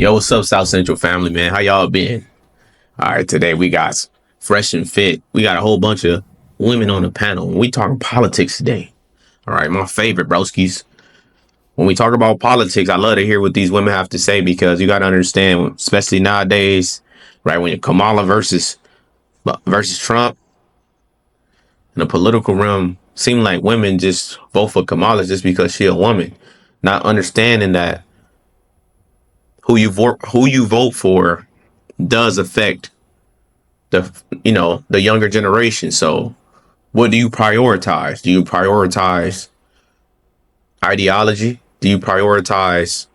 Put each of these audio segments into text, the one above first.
Yo, what's up, South Central family, man? How y'all been? All right, today we got fresh and fit. We got a whole bunch of women on the panel. We talking politics today. All right, my favorite broskies. When we talk about politics, I love to hear what these women have to say because you got to understand, especially nowadays, right? When you're Kamala versus Trump in the political realm, seem like women just vote for Kamala just because she a woman, not understanding that who you vote for does affect the younger generation. So what do you prioritize? Do you prioritize ideology? Do you prioritize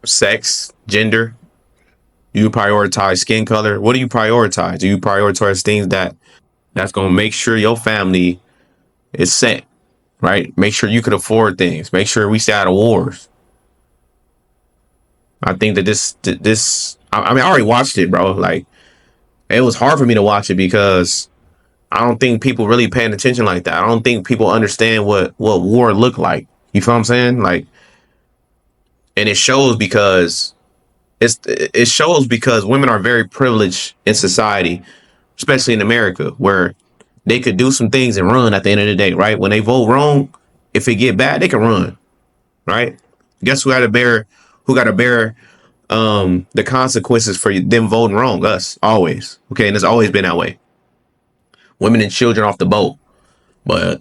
sex, gender? Do you prioritize skin color? What do you prioritize? Do you prioritize things that's going to make sure your family is set, right? Make sure you can afford things. Make sure we stay out of wars. I think that I mean, I already watched it, bro. Like, it was hard for me to watch it because I don't think people really paying attention like that. I don't think people understand what war looked like. You feel what I'm saying? Like, and it shows because women are very privileged in society, especially in America, where they could do some things and run at the end of the day, right? When they vote wrong, if it get bad, they can run, right? Guess who got to bear the consequences for them voting wrong? Us, always. Okay, and it's always been that way. Women and children off the boat. But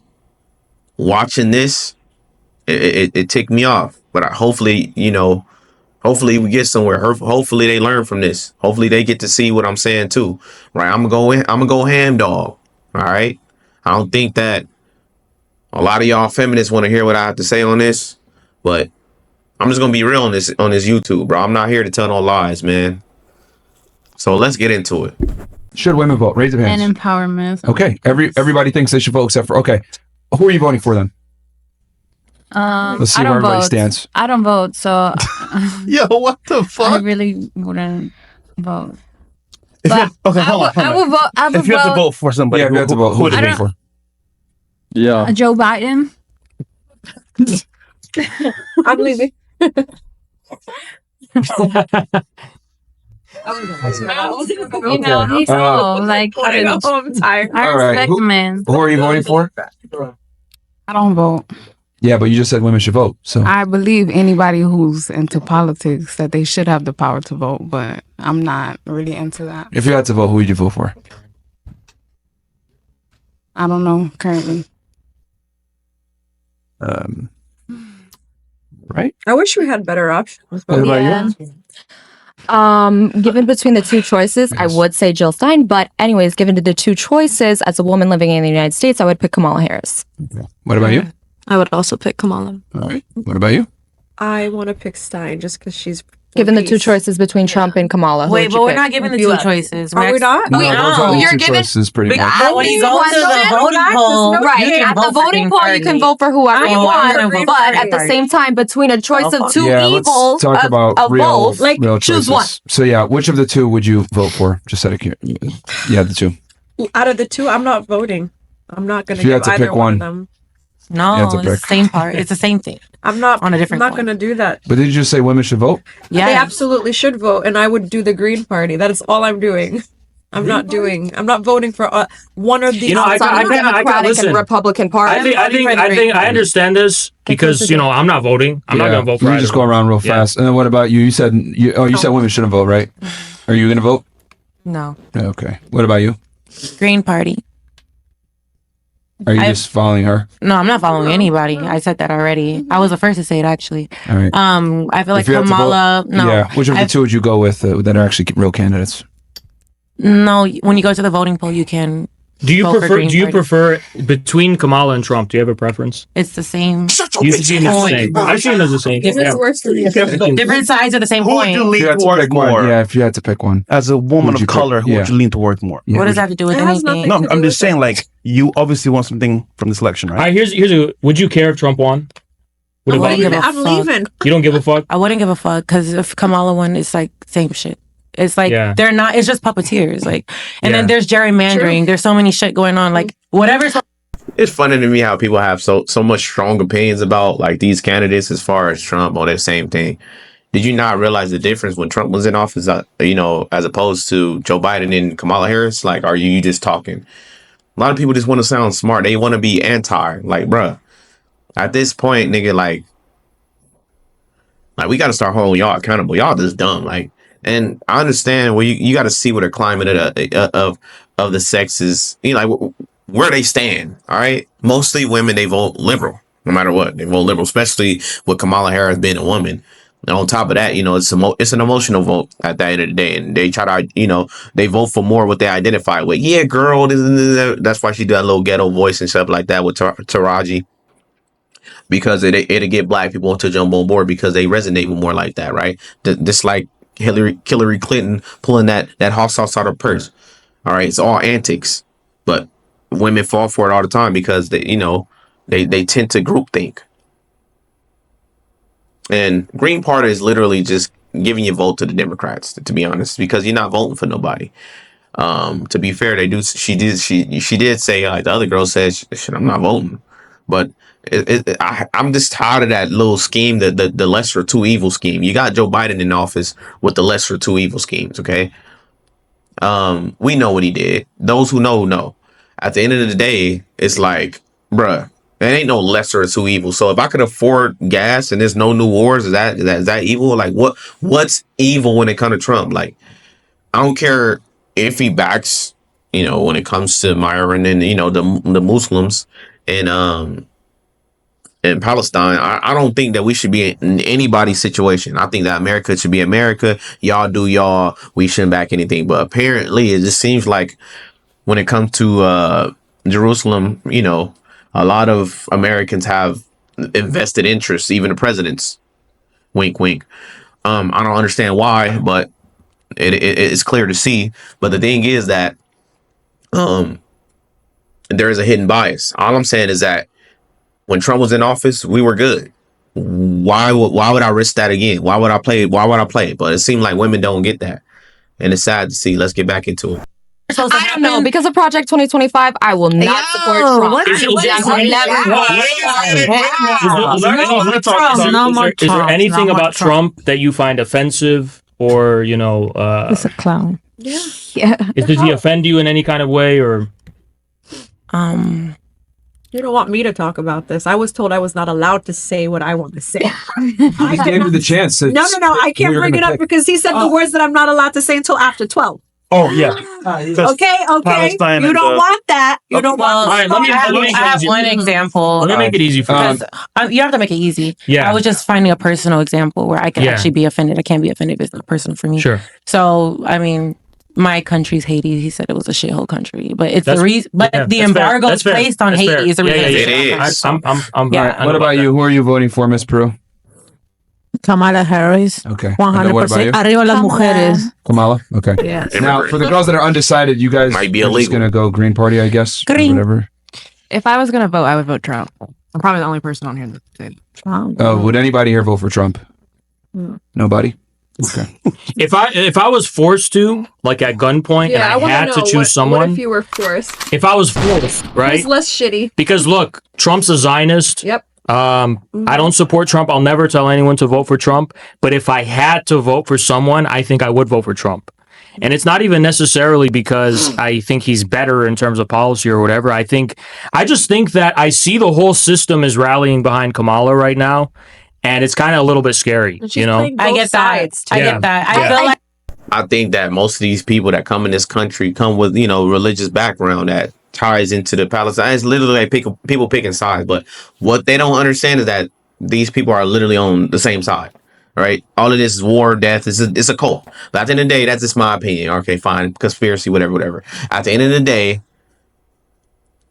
watching this, it ticked me off. But hopefully we get somewhere. Hopefully they learn from this. Hopefully they get to see what I'm saying too. Right? I'm gonna go ham dog. All right. I don't think that a lot of y'all feminists want to hear what I have to say on this, but I'm just gonna be real on this YouTube, bro. I'm not here to tell no lies, man. So let's get into it. Should women vote? Raise their hands. And empowerment. Okay. Everybody thinks they should vote except for, okay. Who are you voting for then? Let's see where everybody stands. I don't vote, so Yo, what the fuck? I really wouldn't vote. Okay, hold on. I would vote. If you have to vote for somebody, Yeah, if you have to vote, who would you vote for? Yeah. Joe Biden. I'm leaving. He's old. Like, I'm tired. I All right. respect the man. Who are you voting for? I don't vote. Yeah, but you just said women should vote. So I believe anybody who's into politics that they should have the power to vote, but I'm not really into that. if you had to vote, who would you vote for? I don't know currently. Right? I wish we had better options. What about Yeah. you? Given between the two choices, I would say Jill Stein. But anyways, given the two choices, as a woman living in the United States, I would pick Kamala Harris. What about you? I would also pick Kamala. All right. What about you? I want to pick Stein just because she's Given the two choices between Trump and Kamala, who Wait, would you but we're pick? not giving the two choices. Are we not? No, We- those are the you're two given- choices pretty much. When you go to the voting poll, Right, you can at the vote for voting Green poll, you can Party. vote for whoever you I want, wanna vote for but Green at the Party. same time, between a choice of two Yeah, evils, let's talk about of real, both, like real choose choices. one. So yeah, which of the two would you vote for? Just out of curiosity. Yeah, the two. Out of the two, I'm not voting. I'm not going If to you give had to either pick one one. of them. No, You have to it's the pick. same part. It's the same thing. I'm not On a different I'm not point. going to do that. But did you just say women should vote? Yeah. They absolutely should vote, and I would do the Green Party. That is all I'm doing. I'm not voting for one or the You know, I other. Democratic listen. and Republican I Party. think I understand this because I'm not voting. I'm not Yeah, gonna vote for. we either just go one. around real Yeah. fast. And then what about you? You said women shouldn't vote, right? Are you gonna vote? No. Okay. What about you? Green Party. Are you just following her? No, I'm not following anybody. I said that already. I was the first to say it, actually. All right. I feel like If you had to Kamala. vote- No. Yeah. Which of the two would you go with that are actually real candidates? No. When you go to the voting poll, you can. Do you Vote for prefer? Green Do you Party. prefer between Kamala and Trump? Do you have a preference? It's the same. You see them as the same. I see them as the same. Yeah. worse for me. Different sides of the same Who would point. you If lean you had to towards pick one, more? yeah. If you had to pick one, As a woman Who'd you of color, pick? who would Yeah. you lean towards more? yeah. What does that have to do with It has anything? nothing No, I'm just saying, like, you obviously want something from this election, All right? right. Would you care if Trump won? What I about wouldn't you? give a I'm fuck. leaving. You don't give a fuck. I wouldn't give a fuck because if Kamala won, it's like same shit. It's like Yeah. they're not. It's just puppeteers. Like, and Yeah. then there's gerrymandering. There's so many shit going on. Like whatever's it's funny to me how people have so much strong opinions about like these candidates as far as Trump or the same thing. Did you not realize the difference when Trump was in office, as opposed to Joe Biden and Kamala Harris? Like, are you just talking? A lot of people just want to sound smart. They want to be anti. Like, bruh, at this point, nigga, like we got to start holding y'all accountable. Y'all just dumb. Like, and I understand where you got to see what the climate of the sexes, like where they stand. All right. Mostly women, they vote liberal no matter what. They vote liberal, especially with Kamala Harris being a woman. And on top of that, it's an emotional vote at the end of the day. And they try to, they vote for more what they identify with. Yeah, girl. That's why she do that little ghetto voice and stuff like that with Taraji. Because it'll get black people to jump on board because they resonate with more like that, right? Just like Hillary Clinton pulling that hot sauce out of her purse. All right, it's all antics, but women fall for it all the time because they tend to groupthink. And Green Party is literally just giving your vote to the Democrats, to be honest, because you're not voting for nobody. To be fair, they do. She did say, like the other girl says, shit, I'm not voting, but I'm just tired of that little scheme, the lesser two evil scheme. You got Joe Biden in office with the lesser two evil schemes. Okay. We know what he did. Those who know. At the end of the day, it's like, bruh, there ain't no lesser or two evil. So if I could afford gas and there's no new wars, is that evil? Like what's evil when it comes to Trump? Like, I don't care if he backs, when it comes to Myron and the Muslims and in Palestine. I don't think that we should be in anybody's situation. I think that America should be America. Y'all do y'all. We shouldn't back anything. But apparently, it just seems like when it comes to Jerusalem, a lot of Americans have invested interests, even the presidents. Wink, wink. I don't understand why, but it's clear to see. But the thing is that there is a hidden bias. All I'm saying is that when Trump was in office, we were good. Why would I risk that again? Why would I play it? But it seemed like women don't get that. And it's sad to see. Let's get back into it. I don't know. Because of Project 2025, I will not support Trump. Is there anything about Trump that you find offensive or, He's a clown. Yeah. Does he offend you in any kind of way or? You don't want me to talk about this. I was told I was not allowed to say what I want to say. I gave you the chance. No. I can't bring it up because he said the words that I'm not allowed to say until after 12. Oh yeah. Okay. Palestine You and, don't want that. You don't want. All right, let me I have one example. Let me make it easy for you. You have to make it easy. Yeah. I was just finding a personal example where I can actually be offended. I can't be offended if it's not personal for me. Sure. So, my country's Haiti. He said it was a shithole country, but it's the reason. But the embargo is placed on Haiti. Is the reason. It is. What about you? Who are you voting for, Miss Peru? Kamala Harris. Okay. 100%. Arriba las mujeres. Kamala? Okay. Yes. Now, for the girls that are undecided, you guys Might be are just illegal. going to go Green Party, I guess? or Green. Whatever. If I was gonna vote, I would vote Trump. I'm probably the only person on here that did. Would anybody here vote for Trump? Nobody? Okay. If I was forced to, like at gunpoint, and I had to choose someone. What if you were forced? If I was forced, right? Who's less shitty? Because look, Trump's a Zionist. Yep. I don't support Trump. I'll never tell anyone to vote for Trump. But if I had to vote for someone, I think I would vote for Trump. And it's not even necessarily because I think he's better in terms of policy or whatever. I just think that I see the whole system is rallying behind Kamala right now. And it's kind of a little bit scary, I get that. I get that. I feel like I think that most of these people that come in this country come with, religious background that ties into the Palestine. It's literally like people picking sides. But what they don't understand is that these people are literally on the same side, right? All of this is war, death. It's a cult. But at the end of the day, that's just my opinion. Okay, fine. Conspiracy, whatever. At the end of the day,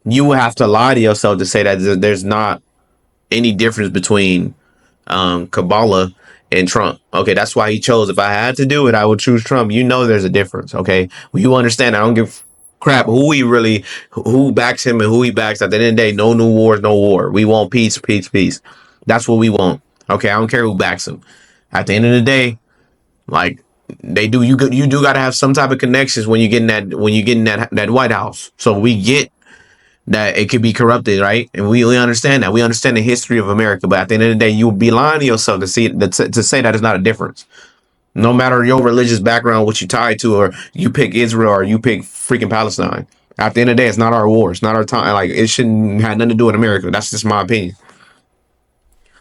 you will have to lie to yourself to say that there's not any difference between Kabbalah and Trump. Okay, that's why he chose. If I had to do it, I would choose Trump. There's a difference. Okay, well, you understand. I don't give crap who backs him and who he backs. At the end of the day, no new wars, no war. We want peace. That's what we want. Okay, I don't care who backs him. At the end of the day, like they do, you do got to have some type of connections when you get in that White House. So we get that it could be corrupted, right? And we understand that. We understand the history of America. But at the end of the day, you would be lying to yourself to say that it's not a difference. No matter your religious background, what you tie to, or you pick Israel or you pick freaking Palestine. At the end of the day, it's not our war. It's not our time. Like, it shouldn't have nothing to do with America. That's just my opinion.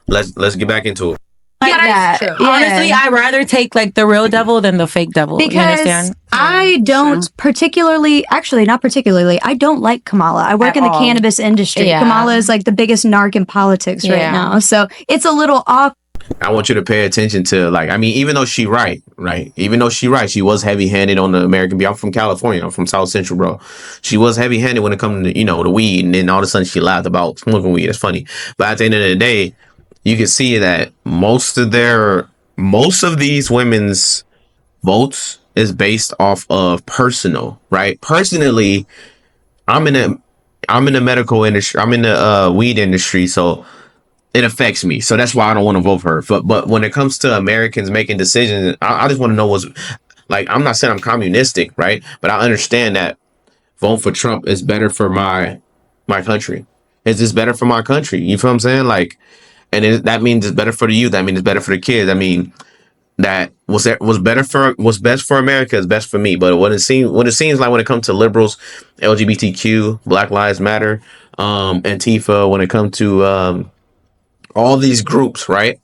Let's get back into it. Like that. Honestly, I'd rather take like the real devil than the fake devil. You Because understand? I don't not particularly, I don't like Kamala. I work At in the all. cannabis industry. Yeah. Kamala is like the biggest narc in politics right Yeah. now. So it's a little awkward. I want you to pay attention to, like, I mean, even though she right, even though she right, she was heavy-handed on the American beat. I'm from California. I'm from South Central, bro. She was heavy-handed when it comes to, the weed, and then all of a sudden she laughed about smoking weed. It's funny. But at the end of the day, you can see that most of these women's votes is based off of personal, right? Personally, I'm in the medical industry. I'm in the weed industry, so it affects me. So that's why I don't want to vote for her. But when it comes to Americans making decisions, I just want to know what's like. I'm not saying I'm communistic, right? But I understand that voting for Trump is better for my country. Is this better for my country? You feel what I'm saying? Like, and that means it's better for the youth. That means it's better for the kids. I mean, that what's best for America is best for me. But what it seems like when it comes to liberals, LGBTQ, Black Lives Matter, Antifa, when it comes to all these groups, right?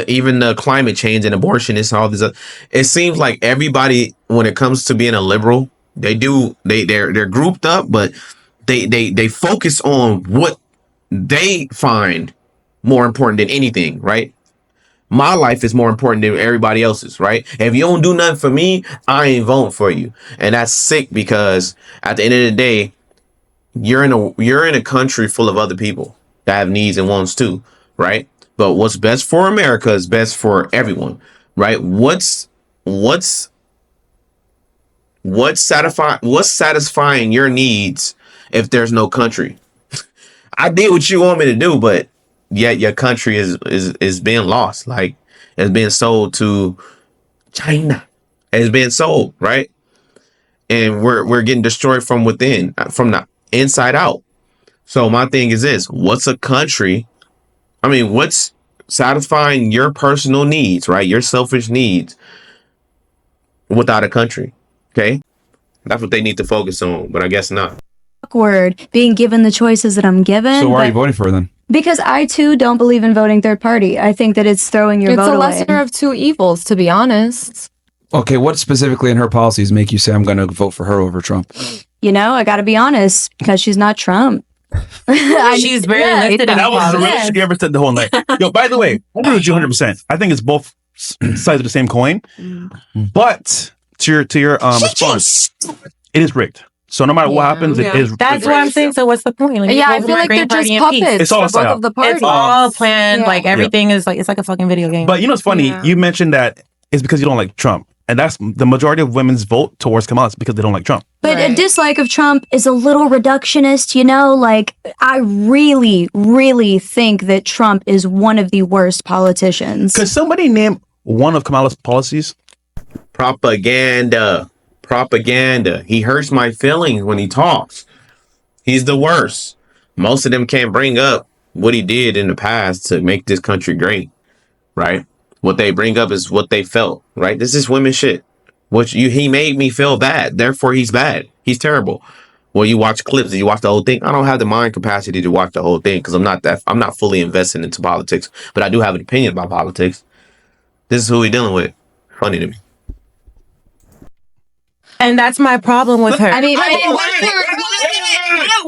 Even the climate change and abortionists and all this. It seems like everybody, when it comes to being a liberal, they're grouped up, but they focus on what they find more important than anything, right? My life is more important than everybody else's, right? If you don't do nothing for me, I ain't voting for you. And that's sick, because at the end of the day, you're in a country full of other people that have needs and wants too, right? But what's best for America is best for everyone, right? What's satisfying your needs if there's no country? I did what you want me to do, but yet your country is being lost. Like, it's being sold to China. It's being sold, right? And we're getting destroyed from within, from the inside out. So my thing is this: what's satisfying your personal needs, right? Your selfish needs without a country. Okay, that's what they need to focus on. But I guess not. Being given the choices that I'm given. So why are you voting for her then? Because I too don't believe in voting third party. I think that it's throwing your vote away. It's a lesser of two evils, to be honest. Okay, what specifically in her policies make you say I'm going to vote for her over Trump? I got to be honest, because she's not Trump. She's very listed in That was the policy. richest she ever said the whole night. Yo, by the way, I agree with you 100%. I think it's both sides of the same coin. But to your response, it is rigged. So no matter what happens, it is. That's what I'm saying. So what's the point? Like, Yeah, I feel like they're just puppets. It's all a for both psyop. of the parties. It's all planned. Like everything is like, it's like a fucking video game. But you know what's funny? You mentioned that it's because you don't like Trump. And that's the majority of women's vote towards Kamala is because they don't like Trump. But a dislike of Trump is a little reductionist, Like, I really, really think that Trump is one of the worst politicians. Could somebody name one of Kamala's policies? Propaganda. He hurts my feelings when he talks. He's the worst. Most of them can't bring up what he did in the past to make this country great, right? What they bring up is what they felt, right? This is women shit. He made me feel bad, therefore he's bad. He's terrible. Well, you watch clips, did you watch the whole thing? I don't have the mind capacity to watch the whole thing because I'm not fully invested into politics, but I do have an opinion about politics. This is who we're dealing with. Funny to me. And that's my problem with her. I mean, one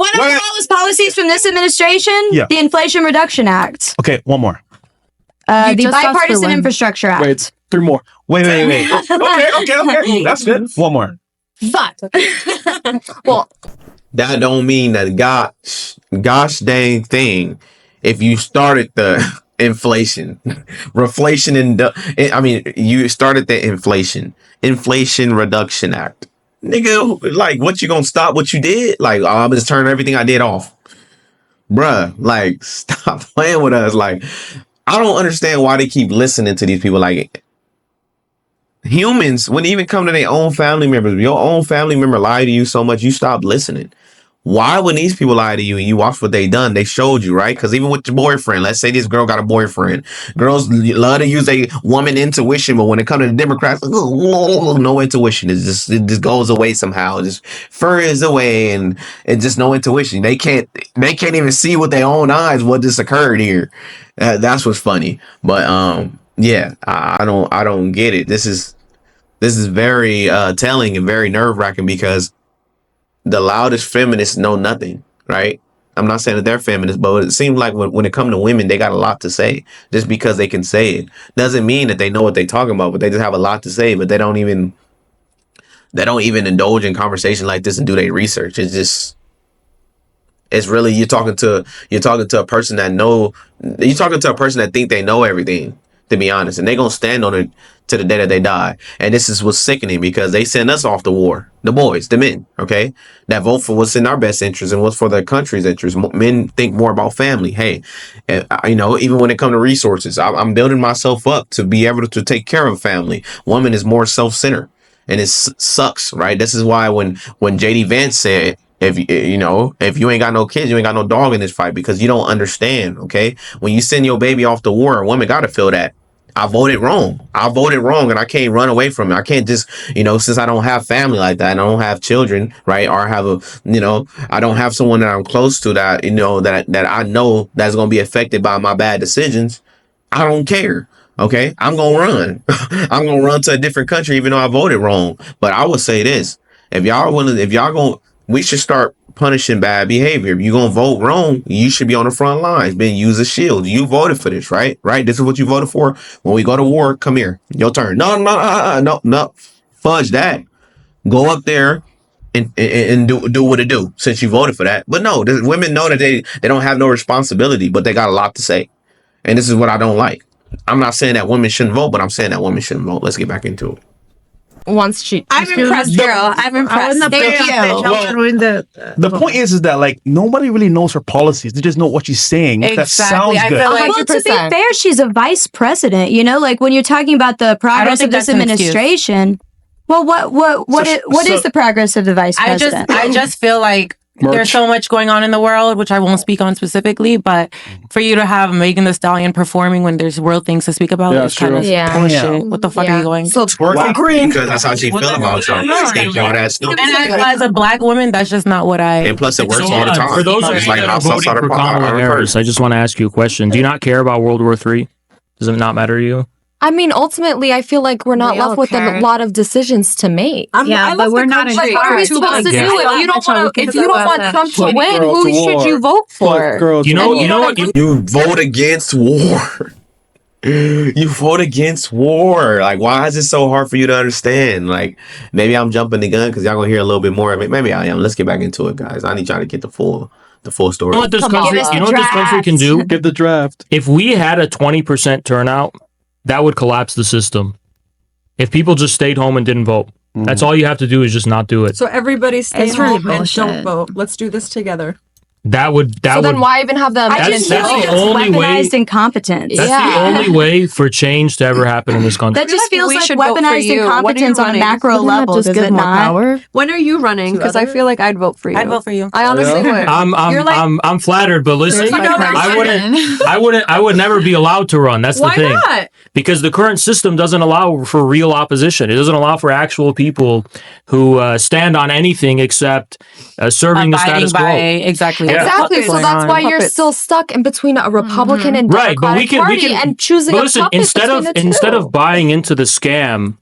of Kamala's policies from this administration, the Inflation Reduction Act. Okay, one more. The Bipartisan Infrastructure Act. Wait, three more. Wait. Okay. That's good. One more. But well, that don't mean that gosh dang thing. If you started the inflation, you started the Inflation Reduction Act, nigga. Like, what, you gonna stop what you did? Like, I'm just turning everything I did off, bruh. Like, stop playing with us. Like, I don't understand why they keep listening to these people. Like, humans, when they even come to their own family members, your own family member lie to you so much, you stop listening. Why would these people lie to you and you watch what they done? They showed you, right? Because even with your boyfriend, let's say this girl got a boyfriend. Girls love to use a woman intuition, but when it comes to the Democrats, no intuition. It just goes away somehow. It just furries away, and it's just no intuition. They can't even see with their own eyes what just occurred here. That's what's funny. But yeah, I don't get it. This is very telling and very nerve wracking because the loudest feminists know nothing, right? I'm not saying that they're feminists, but it seems like when it comes to women, they got a lot to say. Just because they can say it doesn't mean that they know what they're talking about, but they just have a lot to say, but they don't even indulge in conversation like this and do their research. It's really you're talking to a person that think they know everything, to be honest, and they're gonna stand on it to the day that they die. And this is what's sickening because they send us off to war, the boys, the men, okay, that vote for what's in our best interest and what's for their country's interest. Men think more about family. Hey, even when it comes to resources, I'm building myself up to be able to take care of a family. Woman is more self-centered, and it sucks, right? This is why when JD Vance said, if you ain't got no kids, you ain't got no dog in this fight, because you don't understand. Okay, when you send your baby off to war, a woman got to feel that I voted wrong, and I can't run away from it. I can't just, since I don't have family like that, and I don't have children, right, or I don't have someone that I'm close to that that I know that's gonna be affected by my bad decisions. I don't care. Okay, I'm gonna run. I'm gonna run to a different country, even though I voted wrong. But I would say this: we should start punishing bad behavior. If you're gonna vote wrong, you should be on the front lines, being used as shield. You voted for this, right? Right? This is what you voted for. When we go to war, come here. Your turn. No. Fudge that. Go up there and do what it do, since you voted for that. But no, women know that they don't have no responsibility, but they got a lot to say. And this is what I don't like. I'm not saying that women shouldn't vote, but I'm saying that women shouldn't vote. Let's get back into it. I'm impressed, girl. I'm impressed. Thank you. The point is that like nobody really knows her policies. They just know what she's saying. Exactly. That sounds good. Well, to be fair, she's a vice president. Like when you're talking about the progress of this administration. Well, what is the progress of the vice president? I just feel like there's so much going on in the world, which I won't speak on specifically, but for you to have Megan Thee Stallion performing when there's real things to speak about is kind of bullshit. What the fuck are you going? So it's working green because that's how she feel about you. And as a black woman, that's just not what I. And plus, it works all the time. For those of you that are voting for Kamala Harris, I just want to ask you a question. Do you not care about World War III? Does it not matter to you? I mean, ultimately, I feel like we're not left with a lot of decisions to make. But we're not in. Like, what are we supposed to do if you don't want Trump to win? Who should you vote for? You know what? You vote against war. You vote against war. Like, why is it so hard for you to understand? Like, maybe I'm jumping the gun because y'all gonna hear a little bit more of it. Maybe I am. Let's get back into it, guys. I need y'all to get the full story. You know what this country can do? Get the draft. If we had a 20% turnout, that would collapse the system. If people just stayed home and didn't vote, that's all you have to do is just not do it. So everybody stay home and bullshit. don't vote. Let's do this together. Then why even have them? I just feel like it's weaponized incompetence. That's the only way for change to ever happen in this country. That just feels like weaponized incompetence on a macro level. Does it not? When are you running? Because I feel like I'd vote for you. I'd vote for you. I honestly would. I'm flattered, but listen, I would never be allowed to run. That's the thing. Why not? Because the current system doesn't allow for real opposition. It doesn't allow for actual people who stand on anything except serving the status quo. Exactly. Exactly. So that's why you're still stuck in between a Republican and Democratic Party and choosing a puppet instead of buying into the scam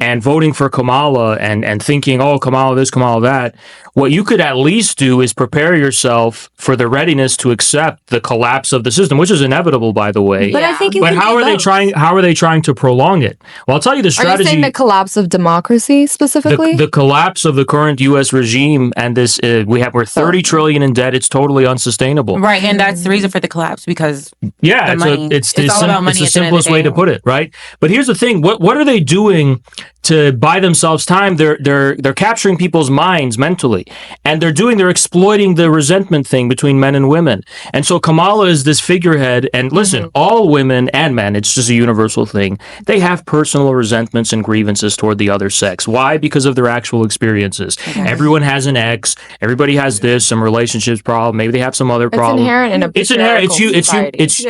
and voting for Kamala and thinking, oh, Kamala this, Kamala that, what you could at least do is prepare yourself for the readiness to accept the collapse of the system, which is inevitable, by the way. But I think how are they trying to prolong it? Well, I'll tell you the strategy. Are you saying the collapse of democracy specifically? The collapse of the current U.S. regime and this we're 30 trillion in debt. It's totally unsustainable. Right, and that's the reason for the collapse because it's the simplest way to put it, right? But here's the thing: what are they doing to buy themselves time, they're capturing people's minds mentally, and they're exploiting the resentment thing between men and women. And so Kamala is this figurehead. And listen, all women and men, it's just a universal thing. They have personal resentments and grievances toward the other sex. Why? Because of their actual experiences. Everyone has an ex. Everybody has some relationships problem. Maybe they have some other problem. It's inherent in a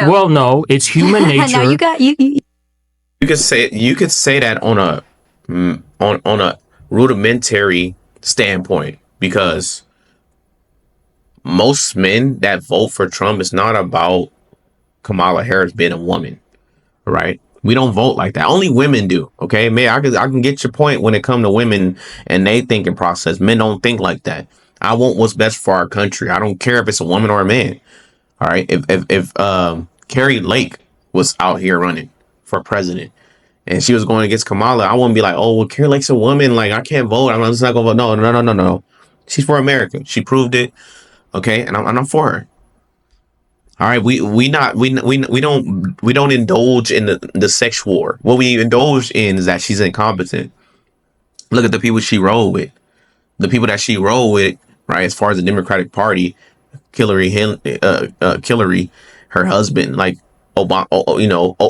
well, no, it's human nature. No, you could say that on a rudimentary standpoint, because most men that vote for Trump, is not about Kamala Harris being a woman, right? We don't vote like that. Only women do. Okay, man, I can get your point when it comes to women and they thinking process. Men don't think like that. I want what's best for our country. I don't care if it's a woman or a man. All right. If Carrie Lake was out here running for president and she was going against Kamala, I wouldn't be like, oh, well, Carrie Lake's a woman. Like, I can't vote. I'm just not going to vote. No. She's for America. She proved it. Okay. And I'm for her. All right. We don't indulge in the sex war. What we indulge in is that she's incompetent. Look at the people she rolled with. The people that she rolled with, right, as far as the Democratic Party, Hillary, her husband, like Obama,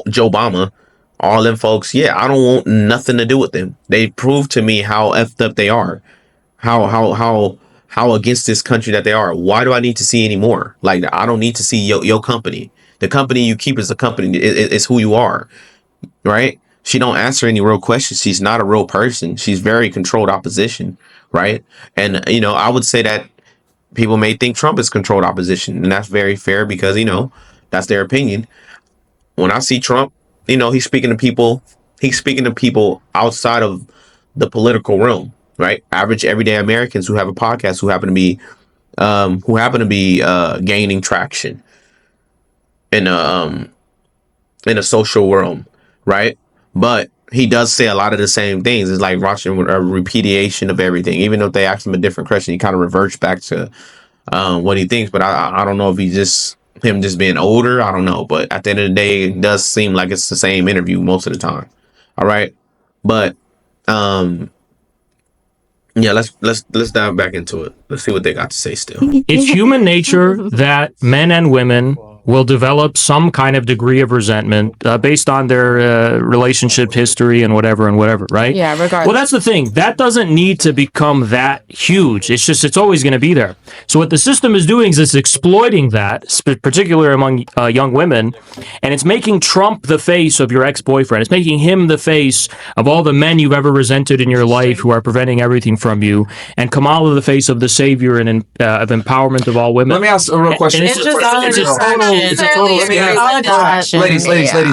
Joe Obama, all them folks. Yeah, I don't want nothing to do with them. They proved to me how effed up they are, how against this country that they are. Why do I need to see any more? Like, I don't need to see your company. The company you keep is the company. It's who you are, right? She don't answer any real questions. She's not a real person. She's very controlled opposition, right? And I would say that people may think Trump is controlled opposition, and that's very fair because that's their opinion. When I see Trump, he's speaking to people. He's speaking to people outside of the political realm, right? Average everyday Americans who have a podcast, who happen to be gaining traction in a social realm, right? But he does say a lot of the same things. It's like watching a repudiation of everything. Even if they ask him a different question, he kind of reverts back to what he thinks. But I don't know if him just being older. I don't know. But at the end of the day, it does seem like it's the same interview most of the time. All right. But yeah, let's dive back into it. Let's see what they got to say still. It's human nature that men and women will develop some kind of degree of resentment based on their relationship history and whatever, right? Yeah, regardless. Well, that's the thing. That doesn't need to become that huge. It's always going to be there. So what the system is doing is it's exploiting that, particularly among young women, and it's making Trump the face of your ex-boyfriend. It's making him the face of all the men you've ever resented in your life who are preventing everything from you, and Kamala the face of the savior and of empowerment of all women. Let me ask a real question. Ladies,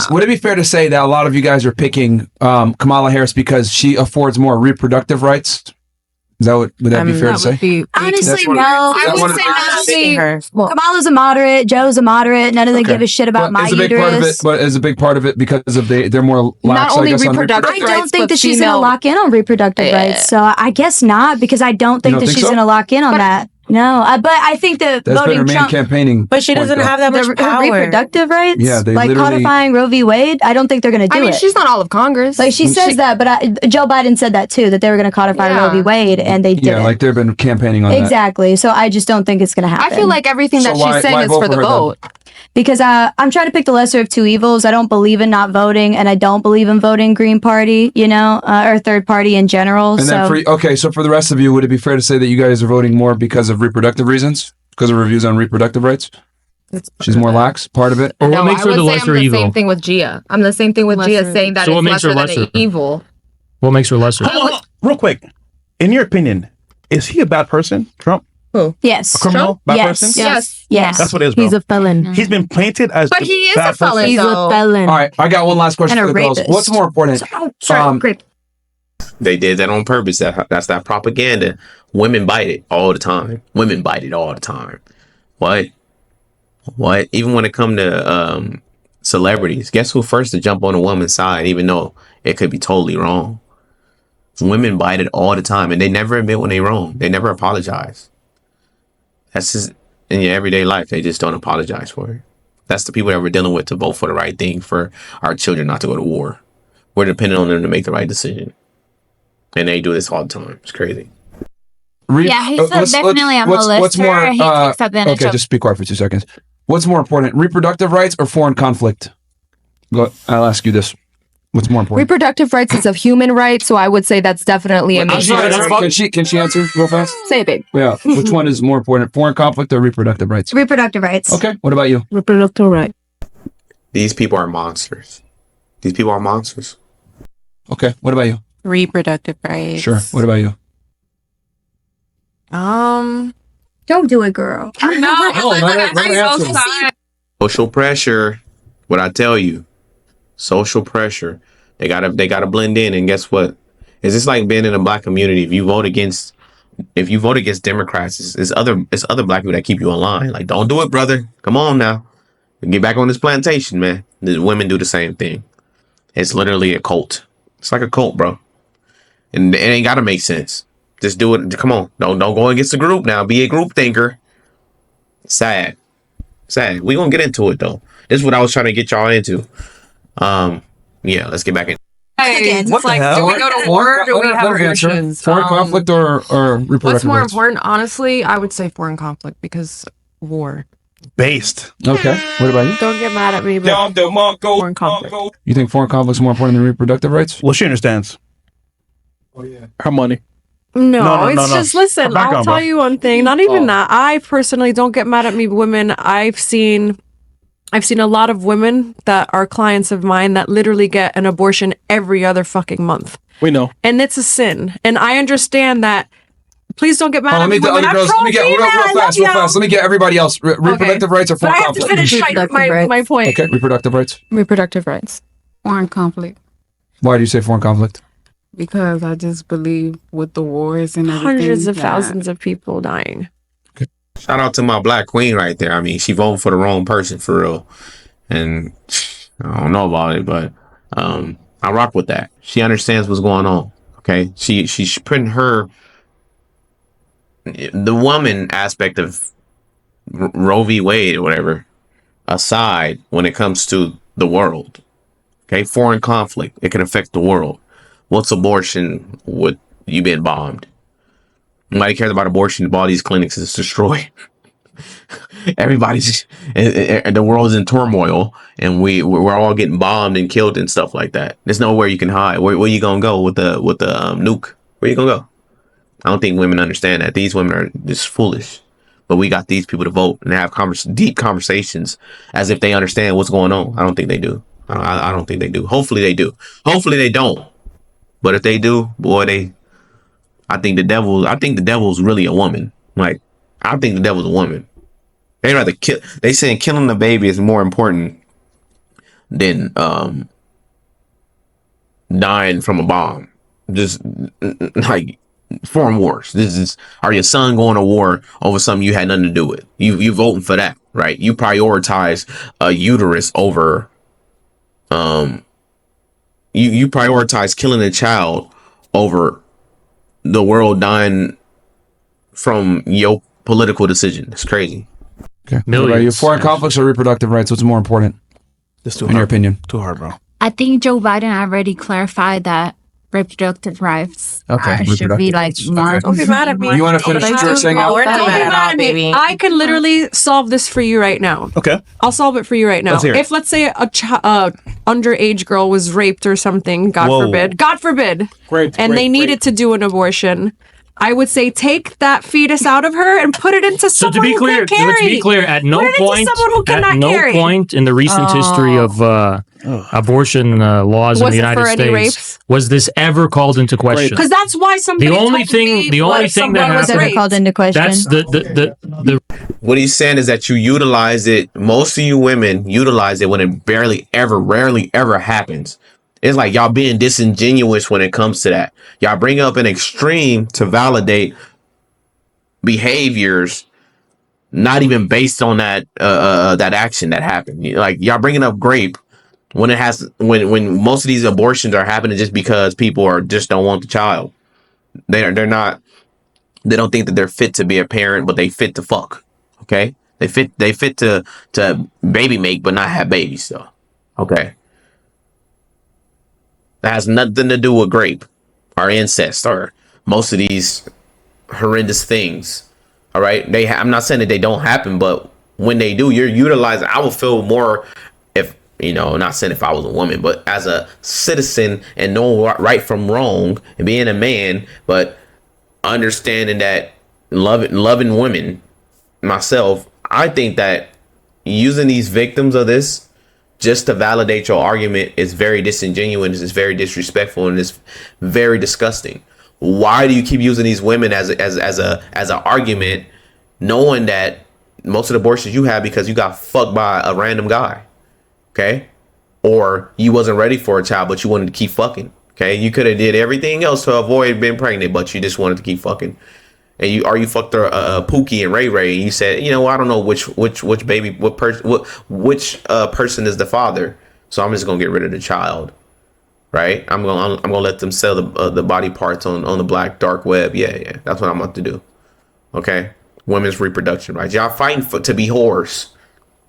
would it be fair to say that a lot of you guys are picking Kamala Harris because she affords more reproductive rights? Would that be fair to say? Honestly, no. I would say no. Kamala's a moderate. Joe's a moderate. None of them give a shit about my uterus. But is a big part of it because of they're more lax, not only reproductive rights, I don't think that she's going to lock in on reproductive rights. So I guess not, because I don't think that she's going to lock in on that. No, but I think that that's voting Trump, campaigning. But she doesn't have that much power. Her reproductive rights, yeah, they like codifying Roe v. Wade. I don't think they're going to do it. I mean, she's not all of Congress. Like she says that, but Joe Biden said that too, that they were going to codify Roe v. Wade, and they didn't. Yeah, like they've been campaigning on that. Exactly. So I just don't think it's going to happen. I feel like everything that she's saying is for the vote. Because I'm trying to pick the lesser of two evils. I don't believe in not voting, and I don't believe in voting Green Party, or third party in general. And then so for the rest of you, would it be fair to say that you guys are voting more because of reproductive reasons? Because of reviews on reproductive rights? She's more lax, part of it? Or what makes her the lesser evil? I'm the same thing with Gia. I'm the same thing with Gia saying that it's lesser than evil. What makes her lesser? Real quick, in your opinion, is he a bad person, Trump? Who? Yes. A criminal? Bad person? Yes. That's what it is, bro. He's a felon. He's been planted as But he is a felon, He's a felon. All right, I got one last question And for a the girls. rapist. What's more important? Great. They did that on purpose. That's that propaganda. Women bite it all the time. What? Even when it come to celebrities, guess who first to jump on a woman's side, even though it could be totally wrong? Women bite it all the time, and they never admit when they're wrong. They never apologize. That's just in your everyday life. They just don't apologize for it. That's the people that we're dealing with to vote for the right thing, for our children not to go to war. We're dependent on them to make the right decision. and they do this all the time. It's crazy. Yeah, he's definitely a molester. What's more? He takes advantage Okay, of. just be quiet for 2 seconds. What's more important, reproductive rights or foreign conflict? I'll ask you this. What's more important? Reproductive rights is a human right, so I would say that's definitely a major. Can she answer real fast? Say it, babe. Yeah. Which one is more important, foreign conflict or reproductive rights? Reproductive rights. Okay. What about you? Reproductive right. These people are monsters. These people are monsters. Okay. What about you? Reproductive rights. Sure. What about you? Don't do it, girl. Social pressure. What I tell you, social pressure. They gotta blend in, and guess what? It's just like being in a black community. If you vote against Democrats, it's other black people that keep you in line. Like, don't do it, brother. Come on now, get back on this plantation, man. The women do the same thing. It's literally a cult. It's like a cult, bro. And it ain't gotta make sense. Just do it. Come on. Don't go against the group now. Be a group thinker. Sad. We gonna get into it though. This is what I was trying to get y'all into. Yeah, let's get back in. Hey, What the hell? do we go to war or do we have abortions? Foreign conflict or reproductive What's more rights? important? Honestly, I would say foreign conflict because war. Based. Okay. What about you? Don't get mad at me, but foreign conflict. You think foreign conflict is more important than reproductive rights? Well, she understands. Oh yeah. Her money. No, it's just listen. Back I'll on, tell bro. you one thing. Not even that. I personally don't get mad at me, women. I've seen a lot of women that are clients of mine that literally get an abortion every other fucking month, We know. and it's a sin. And I understand that. Please don't get mad at Let me. me get women. other girls. Let me get real fast. Let me get everybody else. Reproductive rights or But foreign I have to conflict? finish my point. Okay. Reproductive rights. Reproductive rights. Foreign conflict. Why do you say foreign conflict? Because I just believe with the wars and everything. Hundreds of thousands of people dying. Shout out to my black queen right there. I mean, she voted for the wrong person for real. And I don't know about it, but I rock with that. She understands what's going on. Okay. She's putting the woman aspect of Roe v. Wade or whatever aside when it comes to the world. Okay. Foreign conflict. It can affect the world. What's abortion? What you been bombed? Nobody cares about abortion. All these clinics is destroyed. Everybody's the world's in turmoil, and we're all getting bombed and killed and stuff like that. There's nowhere you can hide. Where you gonna go with the nuke? Where you gonna go? I don't think women understand that. These women are just foolish. But we got these people to vote and have deep conversations as if they understand what's going on. I don't think they do. I don't think they do. Hopefully they do. Hopefully they don't. But if they do, boy, I think the devil's really a woman. Like, I think the devil's a woman. They rather kill. They saying killing the baby is more important than dying from a bomb. Just like foreign wars. Are your son going to war over something you had nothing to do with? You voting for that, right? You prioritize a uterus over you prioritize killing a child over the world dying from your political decision. It's crazy. Okay. What about you? Foreign conflicts or reproductive rights? What's more important? Just too in hard. your opinion? Too hard, bro. I think Joe Biden already clarified that reproductive rights should be like more. Don't be mad at me. You want to finish what you're saying out? Don't be mad at me. I can literally solve this for you right now. Okay. I'll solve it for you right now. Let's hear it. If let's say a underage girl was raped or something, God forbid, and they needed to do an abortion, I would say take that fetus out of her and put it into someone to be clear, who can carry. let's be clear. At no Put it into point, someone who cannot carry. point in the recent history of abortion laws in Was the it United for any States rapes? was this ever called into question. Because that's why somebody The only told thing- me the only what thing that someone was happened- raped. Called into question. That's the What he's saying is that you utilize it. Most of you women utilize it when it rarely ever happens. It's like y'all being disingenuous when it comes to that. Y'all bring up an extreme to validate behaviors not even based on that action that happened. Like y'all bringing up grape when when most of these abortions are happening just because people just don't want the child. They don't think that they're fit to be a parent, but they fit to fuck. Okay, they fit to baby make, but not have babies. So okay, that has nothing to do with grape. or incest or most of these horrendous things. All right. I'm not saying that they don't happen, but when they do, you're utilizing. I would feel more if, not saying if I was a woman, but as a citizen and knowing right from wrong and being a man, but understanding that loving women myself, I think that using these victims of this just to validate your argument is very disingenuous, it's very disrespectful, and it's very disgusting. Why do you keep using these women as an argument, knowing that most of the abortions you have because you got fucked by a random guy, okay? Or you wasn't ready for a child, but you wanted to keep fucking, okay? You could have did everything else to avoid being pregnant, but you just wanted to keep fucking. And you fucked Pookie and Ray Ray, and you said, I don't know which baby, which person is the father, so I'm just gonna get rid of the child. Right, I'm gonna let them sell the body parts on the black dark web. Yeah, that's what I'm about to do. Okay, women's reproduction rights. Y'all fighting to be whores.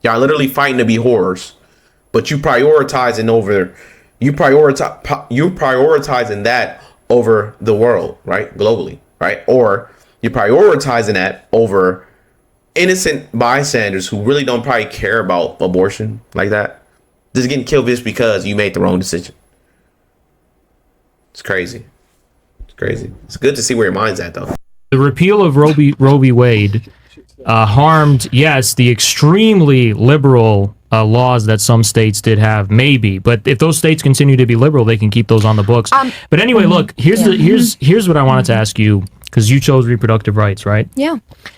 Y'all literally fighting to be whores, but you prioritizing that over the world, right? Globally, right? Or you're prioritizing that over innocent bystanders who really don't probably care about abortion like that. Just getting killed just because you made the wrong decision. It's crazy. It's crazy. It's good to see where your mind's at, though. The repeal of Roe v. Wade harmed, yes, the extremely liberal laws that some states did have, maybe. But if those states continue to be liberal, they can keep those on the books. But anyway, look, here's what I wanted to ask you, because you chose reproductive rights, right? Yeah.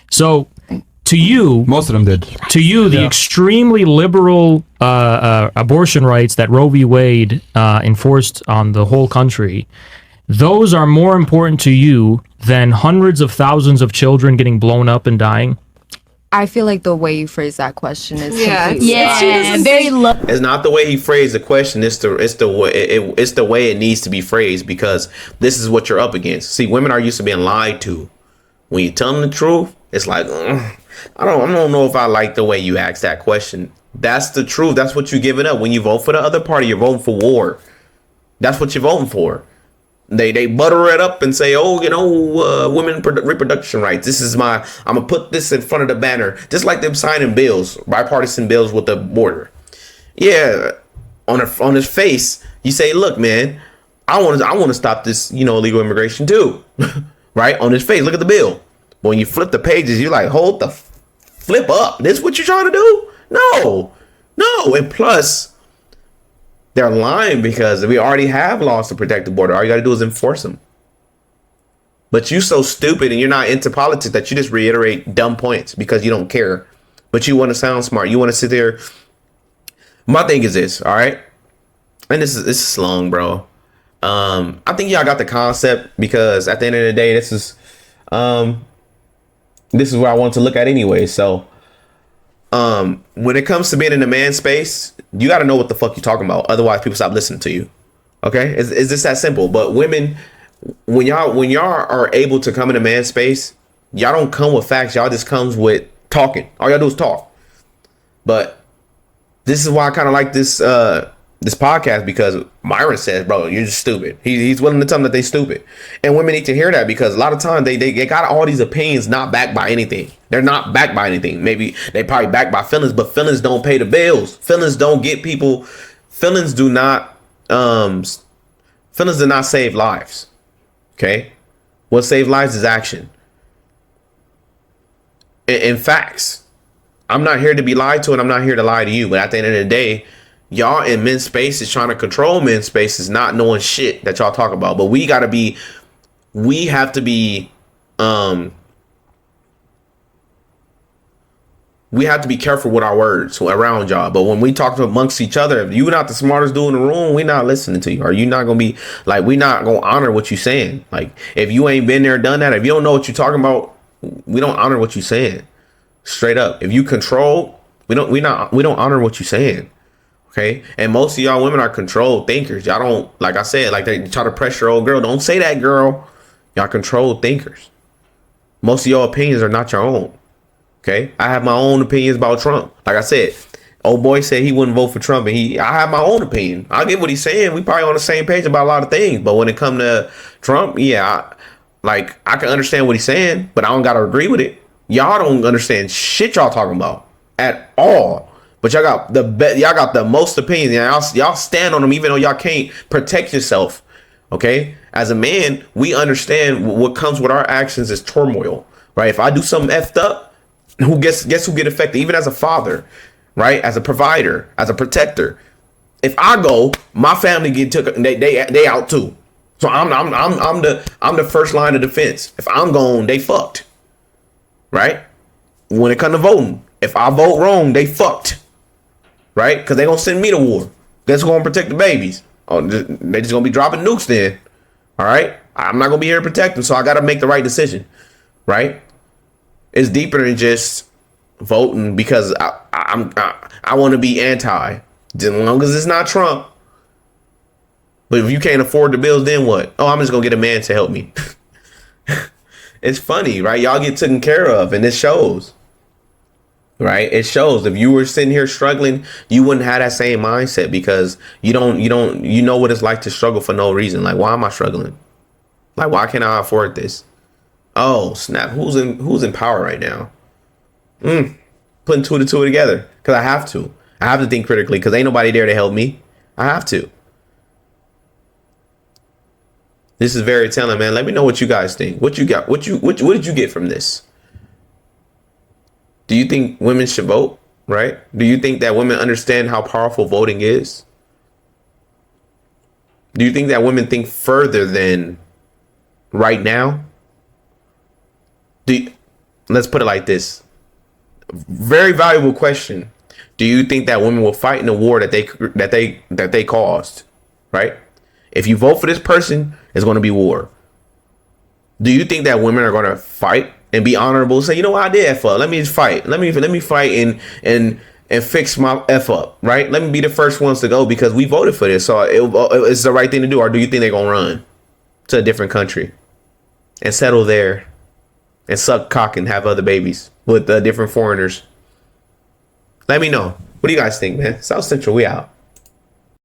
So to you, most of them did. To you, the extremely liberal abortion rights that Roe v. Wade enforced on the whole country, those are more important to you than hundreds of thousands of children getting blown up and dying? I feel like the way you phrase that question is very low. It's not the way he phrased the question. It's the way it needs to be phrased, because this is what you're up against. See, women are used to being lied to. When you tell them the truth, it's like, I don't know if I like the way you asked that question. That's the truth. That's what you're giving up. When you vote for the other party, you're voting for war. That's what you're voting for. They butter it up and say, women reproduction rights. I'm gonna put this in front of the banner, just like them signing bills, bipartisan bills with the border. Yeah, on his face, you say, look, man, I want to stop this, illegal immigration too, right? On his face, look at the bill. But when you flip the pages, you're like, hold the flip up. This is what you're trying to do? No. And plus, they're lying, because we already have laws to protect the border. All you got to do is enforce them. But you so stupid and you're not into politics that you just reiterate dumb points because you don't care. But you want to sound smart. You want to sit there. My thing is this, all right? And this is long, bro. I think y'all got the concept, because at the end of the day, this is what I want to look at anyway. So when it comes to being in the man space, you got to know what the fuck you're talking about. Otherwise, people stop listening to you. Okay, it's just that simple. But women, when y'all are able to come in a man space, y'all don't come with facts. Y'all just comes with talking. All y'all do is talk. But this is why I kind of like this podcast, because Myron says, bro, you're just stupid. He's willing to tell them that they stupid. And women need to hear that, because a lot of times they got all these opinions not backed by anything. They're not backed by anything. Maybe they probably backed by feelings, but feelings don't pay the bills. Feelings don't get people. Feelings do not save lives. Okay? What saves lives is action. In facts. I'm not here to be lied to, and I'm not here to lie to you. But at the end of the day, y'all in men's spaces trying to control men's spaces, not knowing shit that y'all talk about. But we have to be careful with our words around y'all. But when we talk amongst each other, if you're not the smartest dude in the room, we're not listening to you. Or you're not gonna be like, we're not gonna honor what you're saying. Like, if you ain't been there, done that, if you don't know what you're talking about, we don't honor what you're saying. Straight up. If you control, we don't honor what you're saying. Okay. And most of y'all women are controlled thinkers. Y'all don't, like I said, like they try to pressure old girl. Don't say that, girl. Y'all controlled thinkers. Most of your opinions are not your own. Okay. I have my own opinions about Trump. Like I said, Old boy said he wouldn't vote for Trump, and I have my own opinion. I get what he's saying. We probably on the same page about a lot of things, but when it come to Trump, I can understand what he's saying, but I don't gotta agree with it. Y'all don't understand shit y'all talking about at all. But y'all got the most opinions. Y'all stand on them, even though y'all can't protect yourself. Okay, as a man, we understand what comes with our actions is turmoil, right? If I do something effed up, guess who get affected? Even as a father. Right, as a provider, as a protector. If I go, my family get took. They out too. So I'm the first line of defense. If I'm gone, they fucked. Right. When it comes to voting, if I vote wrong, they fucked. Right, because they gonna send me to war. Guess who's gonna protect the babies? Oh, they just gonna be dropping nukes then. All right, I'm not gonna be here to protect them, so I gotta make the right decision. Right. It's deeper than just voting because I want to be anti, as long as it's not Trump. But if you can't afford the bills, then what? Oh, I'm just gonna get a man to help me. It's funny, right? Y'all get taken care of, and it shows. Right? It shows. If you were sitting here struggling, you wouldn't have that same mindset because you know what it's like to struggle for no reason. Like, why am I struggling? Like, why can't I afford this? Oh, snap! Who's in power right now? Putting two to two together because I have to think critically because ain't nobody there to help me. I have to. This is very telling, man. Let me know what you guys think. What you got? What did you get from this? Do you think women should vote? Right? Do you think that women understand how powerful voting is? Do you think that women think further than right now? Let's put it like this. Very valuable question. Do you think that women will fight in the war that they caused? Right? If you vote for this person, it's going to be war. Do you think that women are going to fight and be honorable? Say, you know what, I did F up. Let me just fight. Let me fight and fix my F up. Right? Let me be the first ones to go because we voted for this, so it's the right thing to do. Or do you think they're going to run to a different country and settle there and suck cock and have other babies with different foreigners? Let me know. What do you guys think, man? South Central, we out.